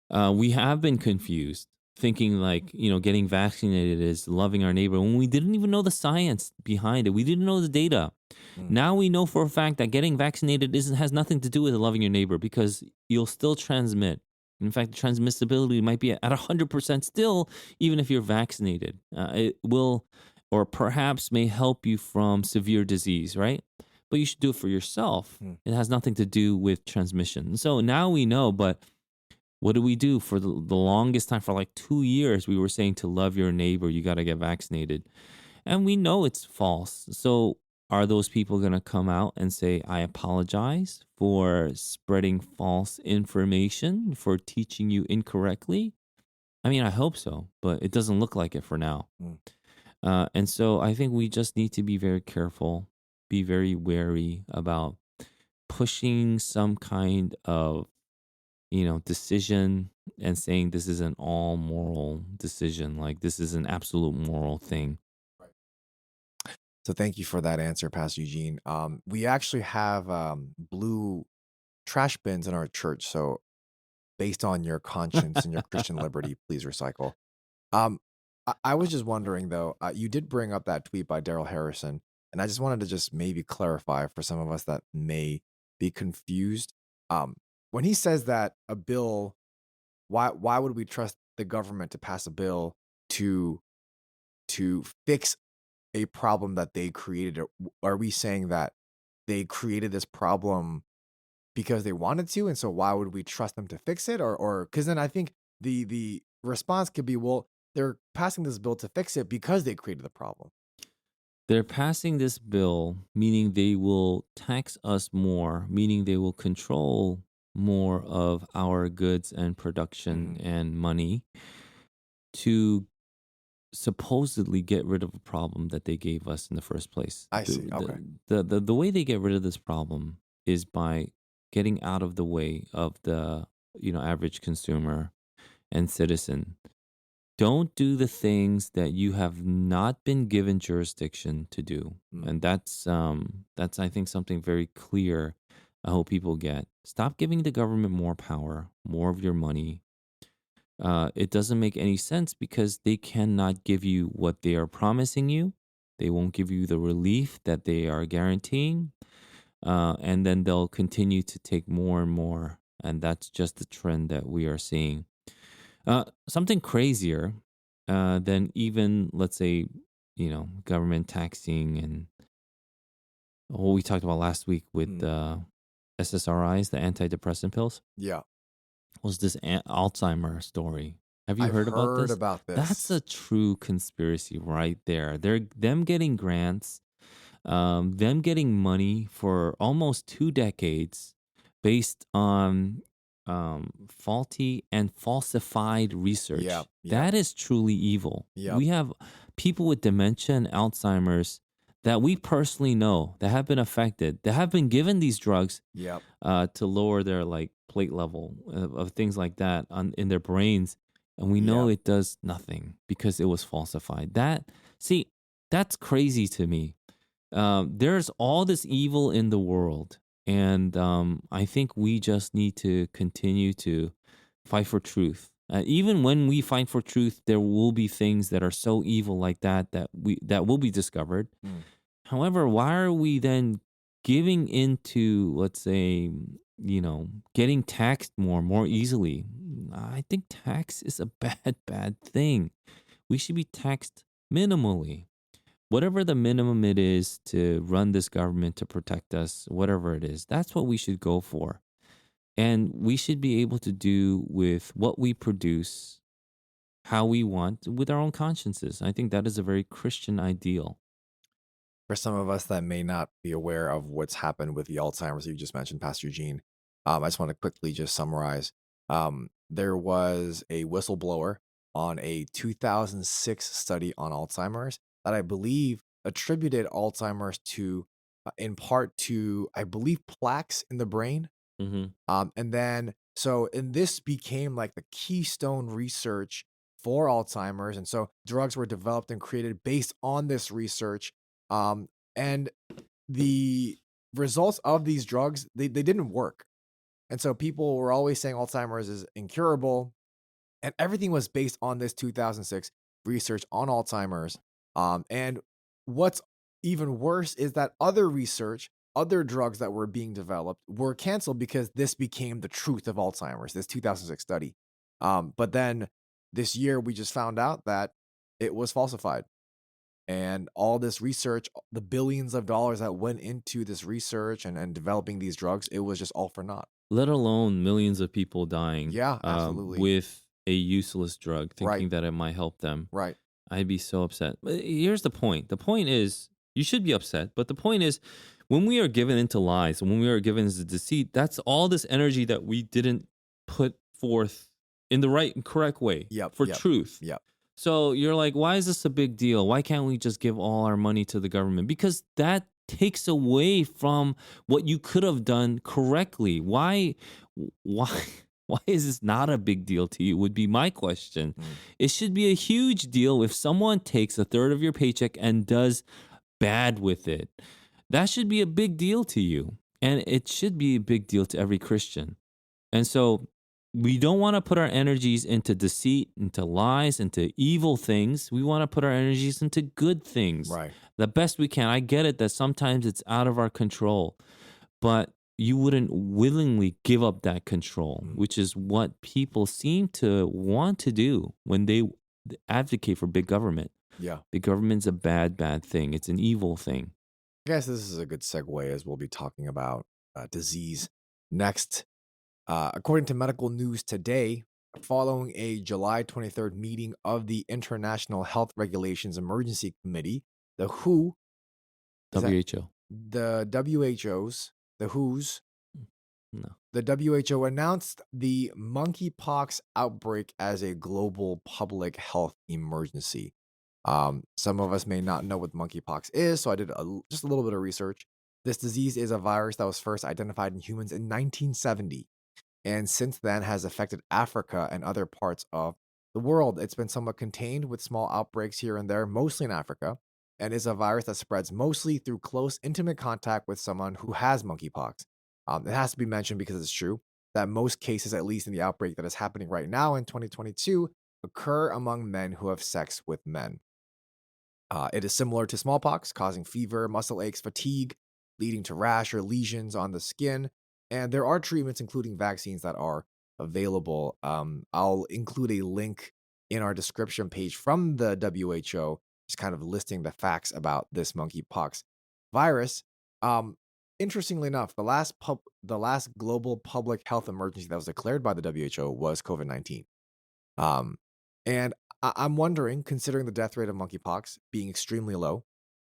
we have been confused, thinking like, getting vaccinated is loving our neighbor when we didn't even know the science behind it. We didn't know the data. Mm. Now we know for a fact that getting vaccinated isn't has nothing to do with loving your neighbor because you'll still transmit. In fact, the transmissibility might be at 100% still, even if you're vaccinated. It will, or perhaps may help you from severe disease, right? But you should do it for yourself. Mm. It has nothing to do with transmission. So now we know, but what do we do for the longest time? For like 2 years, we were saying to love your neighbor, you got to get vaccinated. And we know it's false. So are those people going to come out and say, I apologize for spreading false information, for teaching you incorrectly? I mean, I hope so, but it doesn't look like it for now. Mm. And so I think we just need to be very careful, be very wary about pushing some kind of decision and saying this is an all moral decision, like this is an absolute moral thing. Right. So thank you for that answer, Pastor Eugene. We actually have blue trash bins in our church. So based on your conscience and your Christian liberty, please recycle. Um, I was just wondering though, you did bring up that tweet by Daryl Harrison, and I just wanted to just maybe clarify for some of us that may be confused. Um, when he says that a bill, why would we trust the government to pass a bill to fix a problem that they created? Are we saying that they created this problem because they wanted to, and so why would we trust them to fix it? Or because then I think the response could be, well, they're passing this bill to fix it because they created the problem. They're passing this bill, meaning they will tax us more, meaning they will control more of our goods and production Mhm. and money to supposedly get rid of a problem that they gave us in the first place. I see. Okay. The way they get rid of this problem is by getting out of the way of the average consumer and citizen. Don't do the things that you have not been given jurisdiction to do. Mm. And that's I think something very clear I hope people get. Stop giving the government more power, more of your money. It doesn't make any sense because they cannot give you what they are promising you. They won't give you the relief that they are guaranteeing. And then they'll continue to take more and more. And that's just the trend that we are seeing. Something crazier than even, let's say, government taxing and what we talked about last week with Mm. SSRIs, the antidepressant pills, Yeah. was this Alzheimer story. Have you I've heard about heard this? about That's this. a true conspiracy right there. They're them getting grants, them getting money for almost 2 decades based on faulty and falsified research. Yep. Yep. That is truly evil. Yep. We have people with dementia and Alzheimer's that we personally know that have been affected, that have been given these drugs Yep. to lower their like plate level of things like that in their brains, and we know Yep. it does nothing because it was falsified. See, that's crazy to me. There's all this evil in the world, and I think we just need to continue to fight for truth. Even when we fight for truth, there will be things that are so evil like that will be discovered. Mm. However, why are we then giving into, let's say, getting taxed more easily? I think tax is a bad thing. We should be taxed minimally. Whatever the minimum it is to run this government to protect us, whatever it is, that's what we should go for. And we should be able to do with what we produce how we want with our own consciences. I think that is a very Christian ideal. For some of us that may not be aware of what's happened with the Alzheimer's that you just mentioned, Pastor Eugene, I just want to quickly just summarize. There was a whistleblower on a 2006 study on Alzheimer's that I believe attributed Alzheimer's to, in part to, I believe, plaques in the brain. Mhm. And this became like the keystone research for Alzheimer's. And so drugs were developed and created based on this research. And the results of these drugs, they didn't work. And so people were always saying Alzheimer's is incurable, and everything was based on this 2006 research on Alzheimer's. And what's even worse is that other research, other drugs that were being developed were canceled because this became the truth of Alzheimer's, this 2006 study. But then this year, we just found out that it was falsified. And all this research, the billions of dollars that went into this research and developing these drugs, it was just all for naught. Let alone millions of people dying Yeah, absolutely. with a useless drug, Right, thinking that it might help them. right. I'd be so upset. But here's the point. The point is, you should be upset. But the point is, when we are given into lies, when we are given into deceit, that's all this energy that we didn't put forth in the right and correct way Yep, for yep, truth. yep. So you're like, why is this a big deal? Why can't we just give all our money to the government? Because that takes away from what you could have done correctly. Why, why is this not a big deal to you? Would be my question. Mm. It should be a huge deal if someone takes a third of your paycheck and does bad with it. That should be a big deal to you. And it should be a big deal to every Christian. And so we don't want to put our energies into deceit, into lies, into evil things. We want to put our energies into good things Right. the best we can. I get it that sometimes it's out of our control, but you wouldn't willingly give up that control, Mm. which is what people seem to want to do when they advocate for big government. Yeah. Big government's a bad, bad thing. It's an evil thing. I guess this is a good segue as we'll be talking about disease next. According to medical news today, following a July 23rd meeting of the International Health Regulations Emergency Committee, the WHO, is that WHO. the WHO's, the WHO's, No. the WHO announced the monkeypox outbreak as a global public health emergency. Some of us may not know what monkeypox is, so I did just a little bit of research. This disease is a virus that was first identified in humans in 1970, and since then has affected Africa and other parts of the world. It's been somewhat contained with small outbreaks here and there, mostly in Africa, and is a virus that spreads mostly through close, intimate contact with someone who has monkeypox. It has to be mentioned because it's true that most cases, at least in the outbreak that is happening right now in 2022, occur among men who have sex with men. It is similar to smallpox, causing fever, muscle aches, fatigue, leading to rash or lesions on the skin. And there are treatments, including vaccines, that are available. I'll include a link in our description page from the WHO, just kind of listing the facts about this monkeypox virus. Um, Interestingly enough, the last global public health emergency that was declared by the WHO was COVID-19. Um, and I'm wondering, considering the death rate of monkeypox being extremely low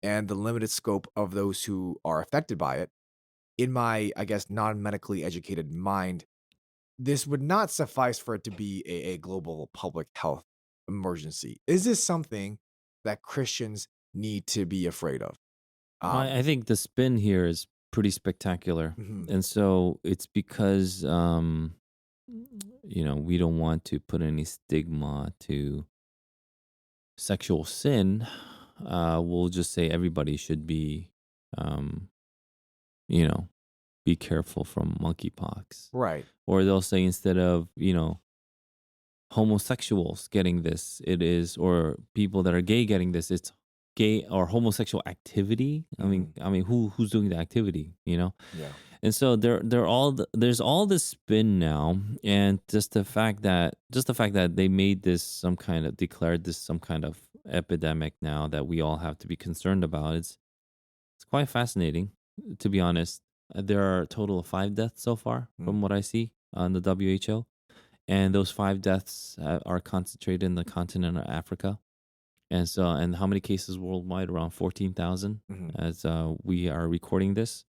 and the limited scope of those who are affected by it, in my, I guess, non medically educated mind, this would not suffice for it to be a global public health emergency. Is this something that Christians need to be afraid of? I, Um, I think the spin here is pretty spectacular. mhm, And so it's because, we don't want to put any stigma to sexual sin. We'll just say everybody should be, um, you know, be careful from monkeypox. right. Or they'll say instead of, homosexuals getting this, it is, or people that are gay getting this, it's gay or homosexual activity. I mean, Mhm, I mean, who's doing the activity, yeah. And so there's all this spin now, and just the fact that they made this some kind of declared this some kind of epidemic now that we all have to be concerned about. It's quite fascinating, to be honest. There are a total of 5 deaths so far, Mm, from what I see on the WHO, and those 5 deaths are concentrated in the continent of Africa. And how many cases worldwide? Around 14,000 mhm, as we are recording this.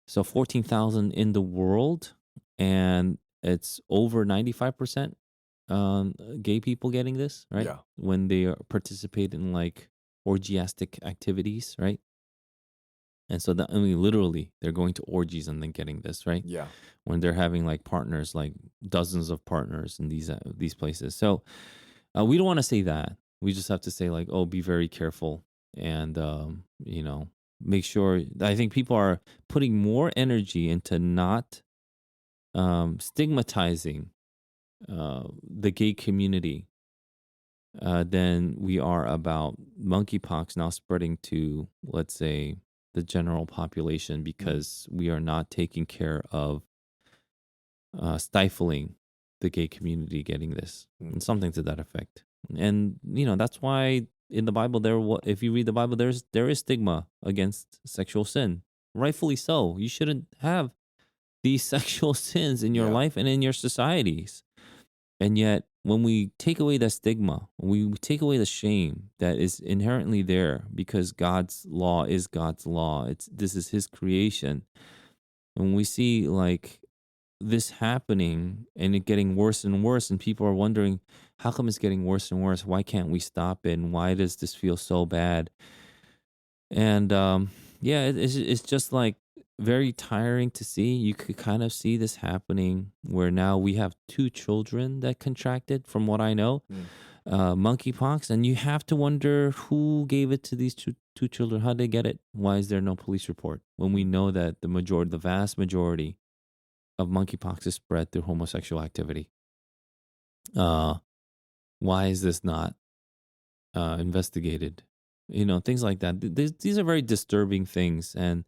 So 14,000 in the world, and it's over 95%. gay people getting this, right? Yeah. When they participate in like orgiastic activities, right? And so that, I mean, literally, they're going to orgies and then getting this, right? Yeah. When they're having like partners, like dozens of partners in these places. So we don't want to say that. We just have to say like, oh, be very careful and make sure. I think people are putting more energy into not stigmatizing the gay community than we are about monkeypox now spreading to, let's say, the general population Mm, because we are not taking care of stifling the gay community getting this mm. and something to that effect. And that's why in the Bible if you read the Bible, there is stigma against sexual sin, rightfully so. You shouldn't have these sexual sins in your Yeah. life and in your societies. And yet, when we take away that stigma, when we take away the shame that is inherently there because God's law is God's law, this is His creation. When we see like this happening and it getting worse and worse, and people are wondering, how come it's getting worse and worse? Why can't we stop it? And why does this feel so bad? And yeah, it's just like very tiring to see. You could kind of see this happening where now we have two children that contracted, from what I know, Mm. monkeypox, and you have to wonder who gave it to these two children. How did they get it? Why is there no police report when we Mm. know that the vast majority of monkeypox is spread through homosexual activity? Uh, why is this not investigated? Things like that. These are very disturbing things, and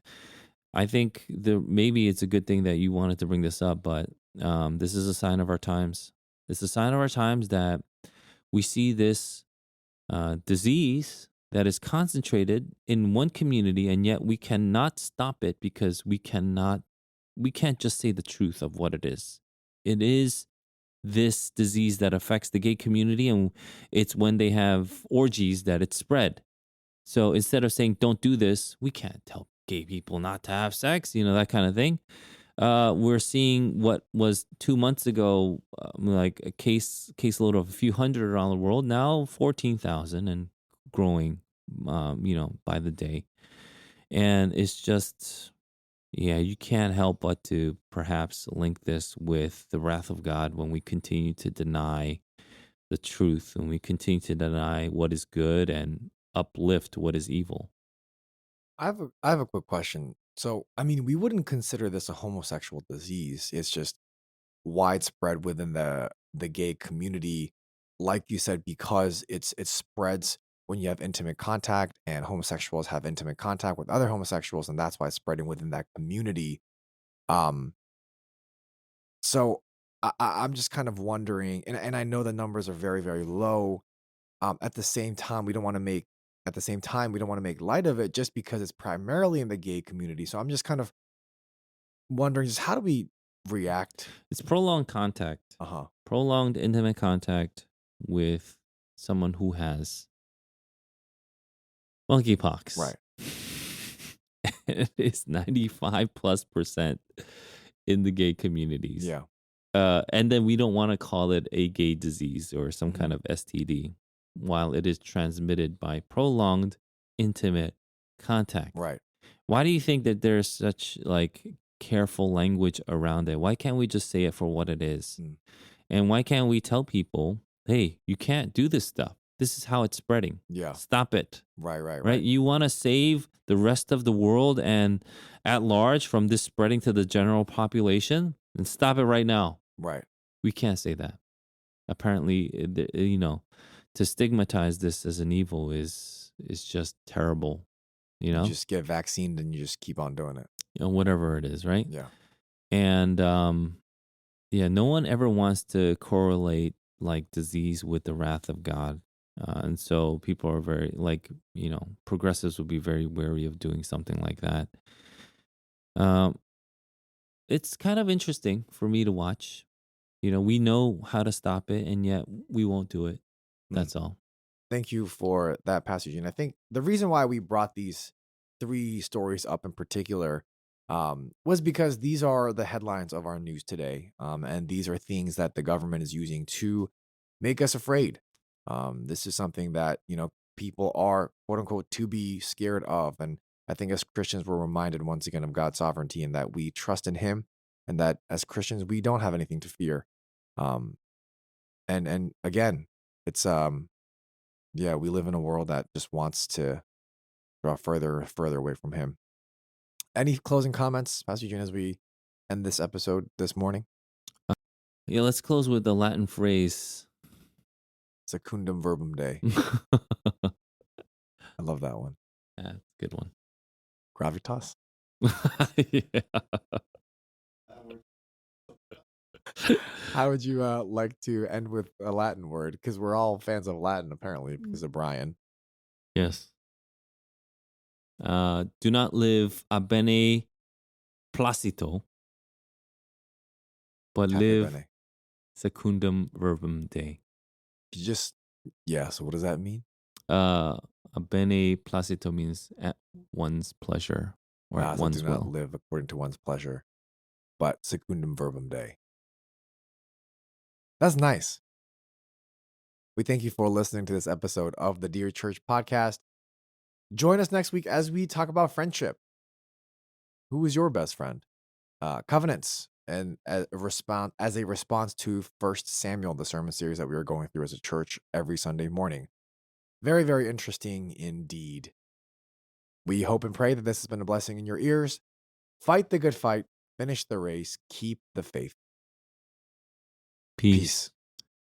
I think maybe it's a good thing that you wanted to bring this up, but this is a sign of our times. It's a sign of our times that we see this disease that is concentrated in one community, and yet we cannot stop it because we can't just say the truth of what it is. It is this disease that affects the gay community, and it's when they have orgies that it's spread. So instead of saying don't do this, we can't tell gay people not to have sex, that kind of thing. We're seeing what was 2 months ago, like a caseload of a few hundred around the world, now 14,000 and growing, by the day. And it's just, yeah, you can't help but to perhaps link this with the wrath of God when we continue to deny the truth and we continue to deny what is good and uplift what is evil. I have a quick question. So, I mean, we wouldn't consider this a homosexual disease. It's just widespread within the gay community, like you said, because it spreads when you have intimate contact, and homosexuals have intimate contact with other homosexuals, and that's why it's spreading within that community. Um, so I'm just kind of wondering, and I know the numbers are very, very low. At the same time, we don't want to make light of it just because it's primarily in the gay community. So I'm just kind of wondering, just how do we react? It's prolonged contact, Uh huh. prolonged intimate contact with someone who has monkeypox. Right. It is 95+% in the gay communities. Yeah. And then we don't want to call it a gay disease or some Mhm. kind of STD while it is transmitted by prolonged intimate contact. Right. Why do you think that there's such like careful language around it? Why can't we just say it for what it is? Mm. And why can't we tell people, hey, you can't do this stuff? This is how it's spreading. Yeah. Stop it. Right. Right. Right? Right. You want to save the rest of the world and at large from this spreading to the general population? Then stop it right now. Right. We can't say that. Apparently, to stigmatize this as an evil is just terrible, you You know? just get vaccinated and you just keep on doing it. Whatever it is, right? Yeah. And yeah, no one ever wants to correlate like disease with the wrath of God. And so people are very like, progressives would be very wary of doing something like that. Um, it's kind of interesting for me to watch. We know how to stop it, and yet we won't do it. Mm. That's all. Thank you for that passage. And I think the reason why we brought these three stories up in particular was because these are the headlines of our news today. And these are things that the government is using to make us afraid. This is something that, people are, quote unquote, to be scared of. And I think as Christians, we're reminded once again of God's sovereignty and that we trust in Him, and that as Christians, we don't have anything to fear. Um, and again, it's yeah, we live in a world that just wants to draw further away from Him. Any closing comments, Pastor Eugene, as we end this episode this morning? Yeah, let's close with the Latin phrase. Secundum verbum Dei. Yeah, I love that one. good one. Gravitas. Yeah. How would you like to end with a Latin word? Because we're all fans of Latin, apparently, because of Brian. Yes. Do not live a bene placito, but Cafe live Bene. secundum verbum Dei. You just, yeah, so what does that mean? A bene placito means at one's pleasure or at So do one's not will. live according to one's pleasure, but secundum verbum Dei. That's nice. We thank you for listening to this episode of the Dear Church podcast. Join us next week as we talk about friendship. Who is your best friend? Covenants, and as a response to First Samuel, the sermon series that we are going through as a church every Sunday morning. Very, very interesting indeed. We hope and pray that this has been a blessing in your ears. Fight the good fight, finish the race, keep the faith. Peace. Peace.